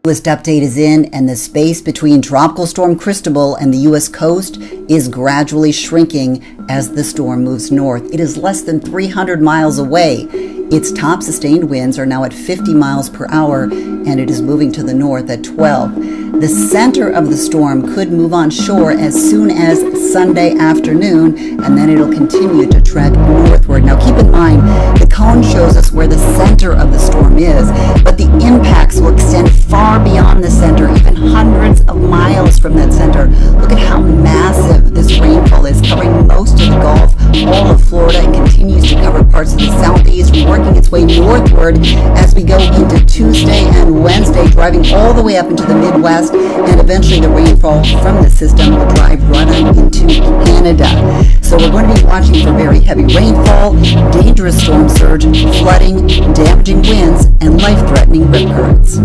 Newest update is in, and the space between Tropical Storm Cristobal and the U.S. coast is gradually shrinking as the storm moves north. It is less than 300 miles away. Its top sustained winds are now at 50 miles per hour, and it is moving to the north at 12. The center of the storm could move on shore as soon as Sunday afternoon, and then it'll continue to trek northward. Now keep in mind, the cone shows us where the center of the storm is, but the impacts will extend far beyond the center, even hundreds of miles from that center. Look at how massive this rainfall is, covering most of the Gulf, all of Florida, and continues to cover parts of the southeast, working its way northward as we go into Tuesday and Wednesday, driving all the way up into the Midwest, and eventually the rainfall from the system will drive right on into Canada. So we're going to be watching for very heavy rainfall, dangerous storm surge, flooding, damaging winds, and life-threatening rip currents.